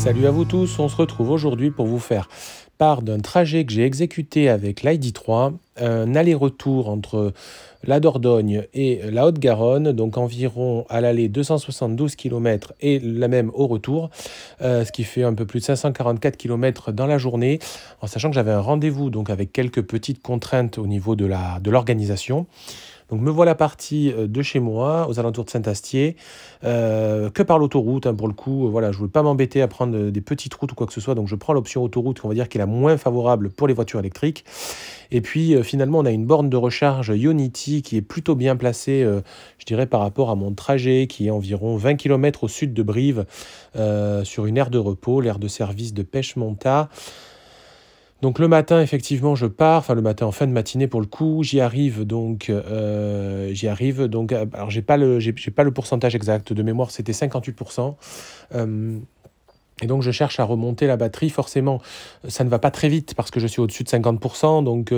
Salut à vous tous, on se retrouve aujourd'hui pour vous faire part d'un trajet que j'ai exécuté avec l'ID3, un aller-retour entre la Dordogne et la Haute-Garonne, donc environ à l'aller 272 km et la même au retour, ce qui fait un peu plus de 544 km dans la journée, en sachant que j'avais un rendez-vous donc avec quelques petites contraintes au niveau de l'organisation. Donc me voilà parti de chez moi, aux alentours de Saint-Astier, que par l'autoroute, hein, pour le coup. Voilà, je ne voulais pas m'embêter à prendre des petites routes ou quoi que ce soit, donc je prends l'option autoroute, on va dire, qui est la moins favorable pour les voitures électriques. Et puis finalement, on a une borne de recharge Ionity qui est plutôt bien placée, je dirais, par rapport à mon trajet, qui est environ 20 km au sud de Brive, sur une aire de repos, l'aire de service de Pêche-Montat. Donc le matin, effectivement, je pars, enfin le matin en fin de matinée pour le coup, j'y arrive donc, alors j'ai pas le pourcentage exact de mémoire, c'était 58%. Et donc je cherche à remonter la batterie, forcément ça ne va pas très vite parce que je suis au-dessus de 50%, donc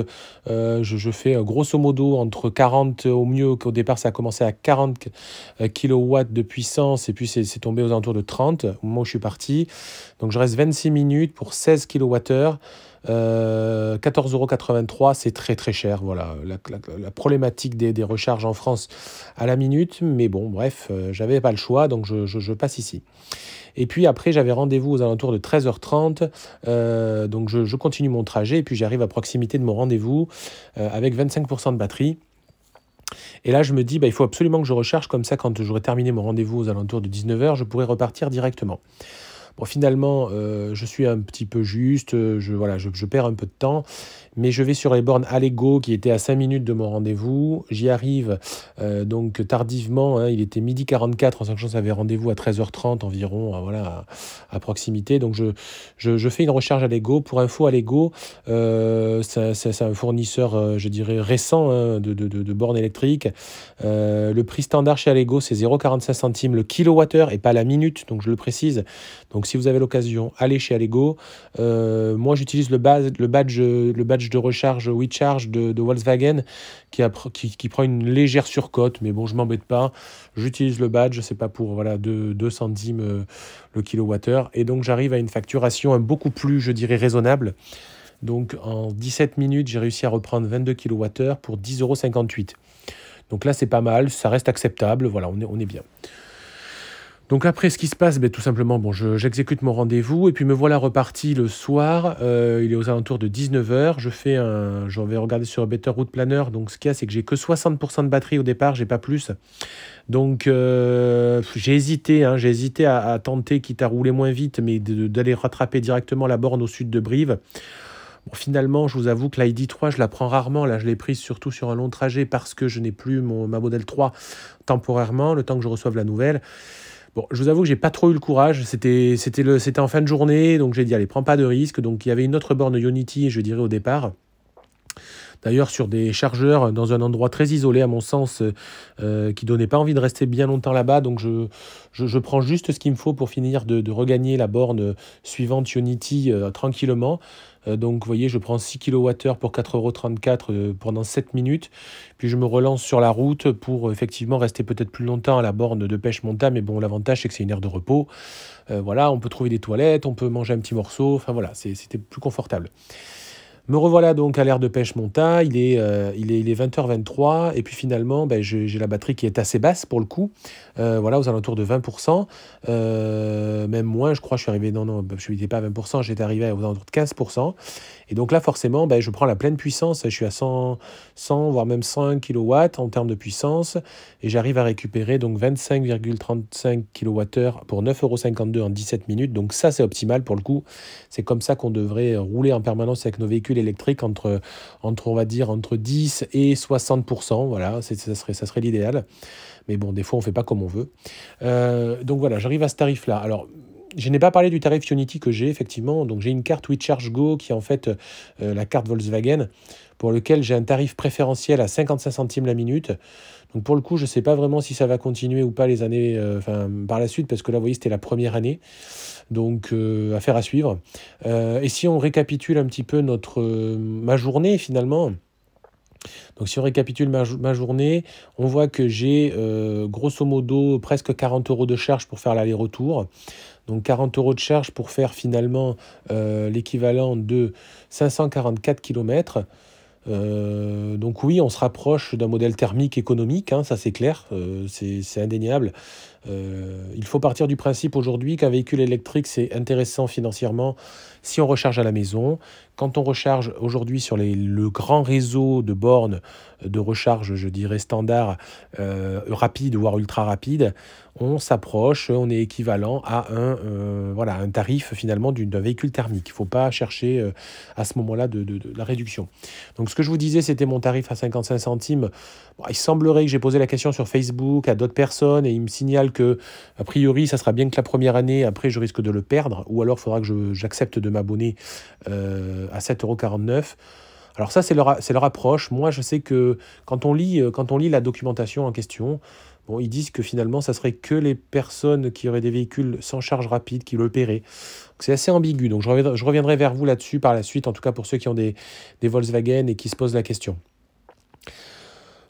je fais grosso modo entre 40 au mieux, qu'au départ ça a commencé à 40 kW de puissance et puis c'est tombé aux alentours de 30 au moment où je suis parti. Donc je reste 26 minutes pour 16 kWh. 14,83 €, c'est très très cher. Voilà, la problématique des recharges en France à la minute, mais bon, bref, j'avais pas le choix, donc je passe ici. Et puis après, j'avais rendez-vous aux alentours de 13h30, donc je continue mon trajet, et puis j'arrive à proximité de mon rendez-vous avec 25% de batterie. Et là, je me dis, il faut absolument que je recharge, comme ça, quand j'aurai terminé mon rendez-vous aux alentours de 19h, je pourrai repartir directement. Bon, finalement, je suis un petit peu juste, je perds un peu de temps, mais je vais sur les bornes Allego qui étaient à 5 minutes de mon rendez-vous. J'y arrive donc tardivement, hein, il était 12h44, en sachant que j'avais rendez-vous à 13h30 environ, voilà, à proximité. Donc je fais une recharge Allego. Pour info, Allego, c'est un fournisseur, je dirais, récent, hein, de bornes électriques. Le prix standard chez Allego, c'est 0,45 centimes le kilowattheure et pas la minute, donc je le précise. Donc si vous avez l'occasion, allez chez Allego. Moi, j'utilise le badge de recharge WeCharge de Volkswagen qui prend une légère surcote, mais bon, je m'embête pas. J'utilise le badge, c'est pas pour, voilà, 2 centimes le kilowattheure. Et donc j'arrive à une facturation beaucoup plus, je dirais, raisonnable. Donc en 17 minutes, j'ai réussi à reprendre 22 kWh pour 10,58 €. Donc là, c'est pas mal, ça reste acceptable, voilà, on est bien. Donc après, ce qui se passe, tout simplement, bon, j'exécute mon rendez-vous et puis me voilà reparti le soir. Il est aux alentours de 19h. Je vais regarder sur Better Route Planner. Donc ce qu'il y a, c'est que j'ai que 60% de batterie au départ, j'ai pas plus. Donc j'ai hésité à tenter, quitte à rouler moins vite, mais d'aller rattraper directement la borne au sud de Brive. Bon, finalement, je vous avoue que l'ID3, je la prends rarement. Là, je l'ai prise surtout sur un long trajet parce que je n'ai plus ma modèle 3 temporairement, le temps que je reçoive la nouvelle. Bon, je vous avoue que j'ai pas trop eu le courage. C'était en fin de journée, donc j'ai dit allez, prends pas de risque. Donc il y avait une autre borne Ionity, je dirais, au départ. D'ailleurs, sur des chargeurs dans un endroit très isolé, à mon sens, qui donnait pas envie de rester bien longtemps là-bas. Donc je prends juste ce qu'il me faut pour finir de regagner la borne suivante Ionity tranquillement. Donc vous voyez, je prends 6 kWh pour 4,34 € pendant 7 minutes. Puis je me relance sur la route pour effectivement rester peut-être plus longtemps à la borne de Pêche-Montat. Mais bon, l'avantage, c'est que c'est une aire de repos. Voilà, on peut trouver des toilettes, on peut manger un petit morceau. Enfin voilà, c'était plus confortable. Me revoilà donc à l'aire de Pêche-Montat, il est 20h23 et puis finalement j'ai la batterie qui est assez basse pour le coup, voilà, aux alentours de 20%, même moins, je crois. Je suis arrivé, je n'étais pas à 20%, j'étais arrivé aux alentours de 15%. Et donc là forcément je prends la pleine puissance, je suis à 100 voire même 101 kW en termes de puissance et j'arrive à récupérer donc 25,35 kWh pour 9,52 € en 17 minutes. Donc ça, c'est optimal pour le coup, c'est comme ça qu'on devrait rouler en permanence avec nos véhicules électriques, entre on va dire entre 10 et 60%, voilà, ça serait l'idéal. Mais bon, des fois on fait pas comme on veut. Donc voilà, j'arrive à ce tarif là. Alors je n'ai pas parlé du tarif Ionity que j'ai effectivement. Donc j'ai une carte WeCharge Go qui est en fait la carte Volkswagen, pour lequel j'ai un tarif préférentiel à 55 centimes la minute. Donc pour le coup, je ne sais pas vraiment si ça va continuer ou pas les années, par la suite, parce que là, vous voyez, c'était la première année. Donc affaire à suivre. Et si on récapitule un petit peu ma journée finalement. Donc si on récapitule ma journée, on voit que j'ai grosso modo presque 40 € de charge pour faire l'aller-retour. Donc 40 € de charge pour faire finalement l'équivalent de 544 km. Donc oui, on se rapproche d'un modèle thermique économique, hein, ça c'est clair, c'est indéniable. Il faut partir du principe aujourd'hui qu'un véhicule électrique, c'est intéressant financièrement si on recharge à la maison. Quand on recharge aujourd'hui sur le grand réseau de bornes de recharge, je dirais standard, rapide, voire ultra rapide, on s'approche, on est équivalent à voilà, un tarif finalement d'un véhicule thermique. Il ne faut pas chercher à ce moment-là de la réduction. Donc ce que je vous disais, c'était mon tarif à 55 centimes. Bon, il semblerait que j'ai posé la question sur Facebook à d'autres personnes et ils me signalent que, a priori, ça sera bien que la première année, après je risque de le perdre, ou alors il faudra que j'accepte de m'abonner à 7,49 €. Alors ça, c'est leur approche. Moi, je sais que quand on lit la documentation en question, bon, ils disent que finalement, ça serait que les personnes qui auraient des véhicules sans charge rapide qui le paieraient. C'est assez ambigu, donc je reviendrai vers vous là-dessus par la suite, en tout cas pour ceux qui ont des Volkswagen et qui se posent la question.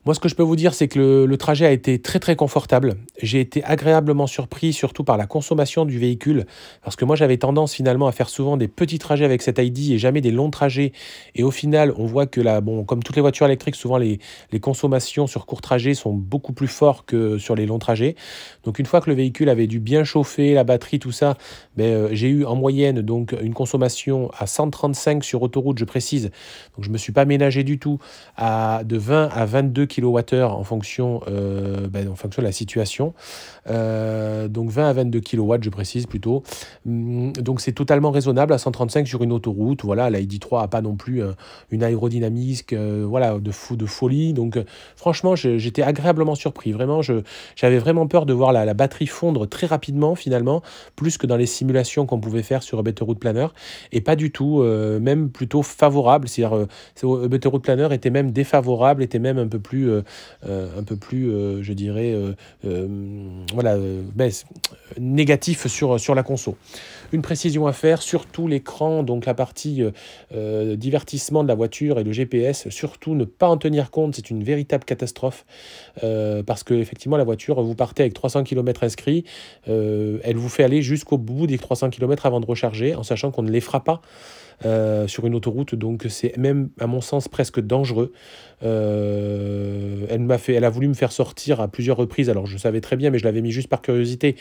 Moi, ce que je peux vous dire, c'est que le trajet a été très très confortable. J'ai été agréablement surpris, surtout par la consommation du véhicule, parce que moi, j'avais tendance finalement à faire souvent des petits trajets avec cet ID et jamais des longs trajets. Et au final, on voit que là, bon, comme toutes les voitures électriques, souvent les consommations sur court trajet sont beaucoup plus fortes que sur les longs trajets. Donc, une fois que le véhicule avait dû bien chauffer, la batterie, tout ça, j'ai eu en moyenne donc une consommation à 135 sur autoroute, je précise. Donc, je ne me suis pas ménagé du tout de 20 à 22 kWh en fonction de la situation. Donc 20 à 22 kW, je précise plutôt. Donc c'est totalement raisonnable à 135 sur une autoroute. Voilà, la ID3 n'a pas non plus une aérodynamique voilà, de folie. Donc franchement, j'étais agréablement surpris. Vraiment, j'avais vraiment peur de voir la batterie fondre très rapidement finalement, plus que dans les simulations qu'on pouvait faire sur Better Route Planner. Et pas du tout, même plutôt favorable. C'est-à-dire Better Route Planner était même défavorable, était même un peu plus, je dirais, voilà, négatif sur la conso. Une précision à faire, surtout l'écran, donc la partie divertissement de la voiture et le GPS, surtout ne pas en tenir compte, c'est une véritable catastrophe, parce que effectivement la voiture, vous partez avec 300 km inscrits, elle vous fait aller jusqu'au bout des 300 km avant de recharger, en sachant qu'on ne les fera pas sur une autoroute, donc c'est même à mon sens presque dangereux. Elle a voulu me faire sortir à plusieurs reprises, alors je savais très bien, mais je l'avais mis juste par curiosité,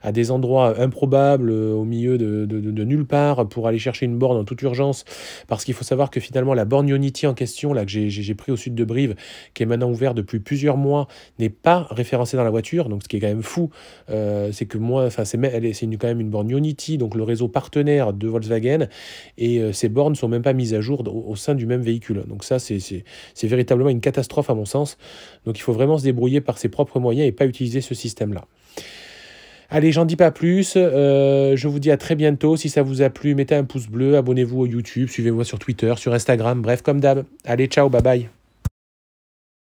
à des endroits improbables, au milieu de nulle part, pour aller chercher une borne en toute urgence, parce qu'il faut savoir que finalement la borne Ionity en question, là, que j'ai pris au sud de Brive, qui est maintenant ouverte depuis plusieurs mois, n'est pas référencée dans la voiture, donc ce qui est quand même fou, c'est que moi, enfin c'est quand même une borne Ionity, donc le réseau partenaire de Volkswagen, et ces bornes ne sont même pas mises à jour au sein du même véhicule. Donc ça, c'est véritablement une catastrophe à mon sens. Donc il faut vraiment se débrouiller par ses propres moyens et pas utiliser ce système-là. Allez, j'en dis pas plus. Je vous dis à très bientôt. Si ça vous a plu, mettez un pouce bleu, abonnez-vous au YouTube, suivez-moi sur Twitter, sur Instagram, bref, comme d'hab. Allez, ciao, bye bye.